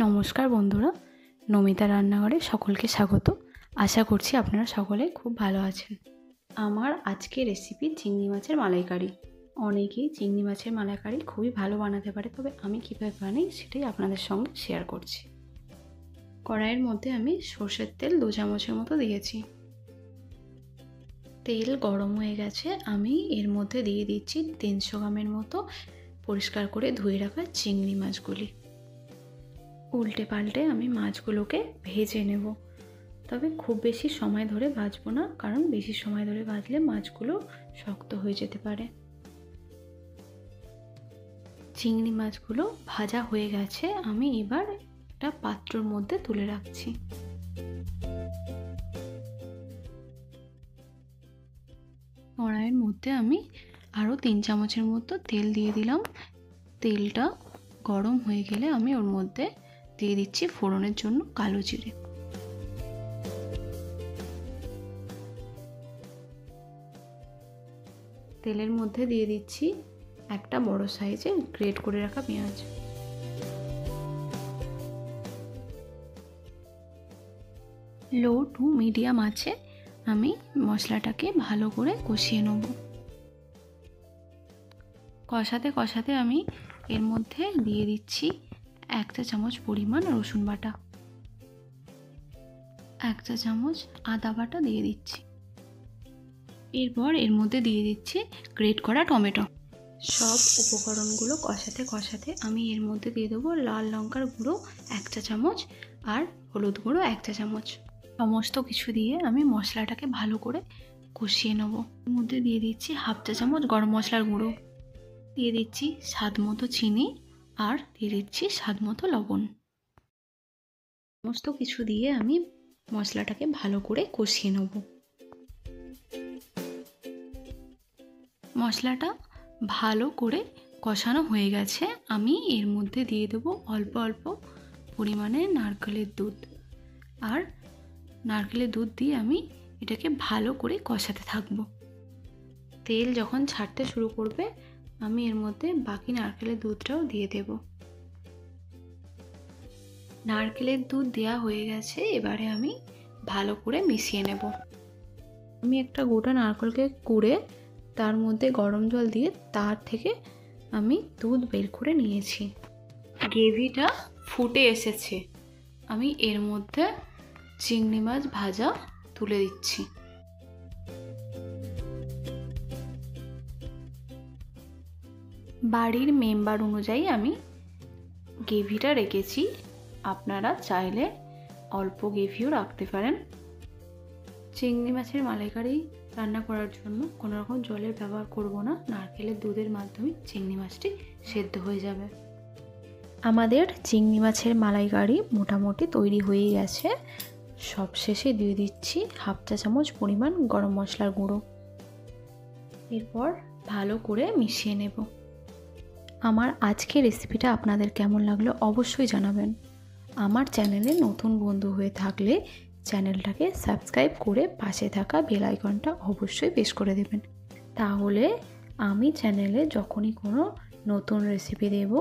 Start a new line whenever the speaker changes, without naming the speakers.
নমস্কার বন্ধুরা, নমিতা রান্নাঘরে সকলকে স্বাগত। আশা করছি আপনারা সকলে খুব ভালো আছেন। আমার আজকের রেসিপি চিংড়ি মাছের মালাইকারি। অনেকেই চিংড়ি মাছের মালাইকারি খুবই ভালো বানাতে পারে, তবে আমি কীভাবে বানাই সেটাই আপনাদের সঙ্গে শেয়ার করছি। কড়াইয়ের মধ্যে আমি সর্ষের তেল 2 চামচের মতো দিয়েছি। তেল গরম হয়ে গেছে, আমি এর মধ্যে দিয়ে দিচ্ছি 300 গ্রামের মতো পরিষ্কার করে ধুয়ে রাখা চিংড়ি মাছগুলি। উল্টে পাল্টে আমি মাছগুলোকে ভেজে নেব, তবে খুব বেশি সময় ধরে ভাজবো না, কারণ বেশি সময় ধরে ভাজলে মাছগুলো শক্ত হয়ে যেতে পারে। চিংড়ি মাছগুলো ভাজা হয়ে গেছে, আমি এবার একটা পাত্রর মধ্যে তুলে রাখছি। কড়াইয়ের মধ্যে আমি আরও 3 চামচের মতো তেল দিয়ে দিলাম। তেলটা গরম হয়ে গেলে আমি ওর মধ্যে দিয়ে দিচ্ছি ফোড়নের জন্য কালো জিরে। তেলের মধ্যে দিয়ে দিচ্ছি একটা বড় সাইজের গ্রেট করে রাখা পেঁয়াজ। লো টু মিডিয়াম আছে আমি মশলাটাকে ভালো করে কষিয়ে নেব। কষাতে কষাতে আমি এর মধ্যে দিয়ে দিচ্ছি 1 চা চামচ পরিমাণ রসুন বাটা, 1 চা চামচ আদা বাটা দিয়ে দিচ্ছি। এরপর এর মধ্যে দিয়ে দিচ্ছি গ্রেট করা টমেটো। সব উপকরণগুলো কষাতে কষাতে আমি এর মধ্যে দিয়ে দেবো লাল লঙ্কার গুঁড়ো 1 চা চামচ আর হলুদ গুঁড়ো 1 চা চামচ। সমস্ত কিছু দিয়ে আমি মশলাটাকে ভালো করে কষিয়ে নেব। এর মধ্যে দিয়ে দিচ্ছি 1/2 চা চামচ গরম মশলার গুঁড়ো, দিয়ে দিচ্ছি স্বাদ মতো চিনি আর দিয়ে দিচ্ছি স্বাদ মতো লবণ। সমস্ত কিছু দিয়ে আমি মশলাটাকে ভালো করে কষিয়ে নেব। মশলাটা ভালো করে কষানো হয়ে গেছে, আমি এর মধ্যে দিয়ে দেবো অল্প অল্প পরিমাণে নারকেলের দুধ। আর নারকেলের দুধ দিয়ে আমি এটাকে ভালো করে কষাতে থাকবো। তেল যখন ছাড়তে শুরু করবে আমি এর মধ্যে বাকি নারকেলের দুধটাও দিয়ে দেব। নারকেলের দুধ দেওয়া হয়ে গেছে, এবারে আমি ভালো করে মিশিয়ে নেব। আমি একটা গোটা নারকেলকে কুড়ে তার মধ্যে গরম জল দিয়ে তার থেকে আমি দুধ বের করে নিয়েছি। গ্রেভিটা ফুটে এসেছে, আমি এর মধ্যে চিংড়ি মাছ ভাজা তুলে দিচ্ছি। বাড়ির মেম্বার অনুযায়ী আমি গ্রেভিটা রেখেছি, আপনারা চাইলে অল্প গ্রেভিও রাখতে পারেন। চিংড়ি মাছের মালাইকারি রান্না করার জন্য কোনো রকম জলের ব্যবহার করব না, নারকেলের দুধের মাধ্যমে চিংড়ি মাছটি সেদ্ধ হয়ে যাবে। আমাদের চিংড়ি মাছের মালাইকারি মোটামুটি তৈরি হয়ে গেছে। সবশেষে দিয়ে দিচ্ছি 1/2 চা চামচ পরিমাণ গরম মশলার গুঁড়ো। এরপর ভালো করে মিশিয়ে নেব। আমার আজকের রেসিপিটা আপনাদের কেমন লাগলো অবশ্যই জানাবেন। আমার চ্যানেলে নতুন বন্ধু হয়ে থাকলে চ্যানেলটাকে সাবস্ক্রাইব করে পাশে থাকা বেল আইকনটা অবশ্যই প্রেস করে দেবেন, তাহলে আমি চ্যানেলে যখনই কোনো নতুন রেসিপি দেব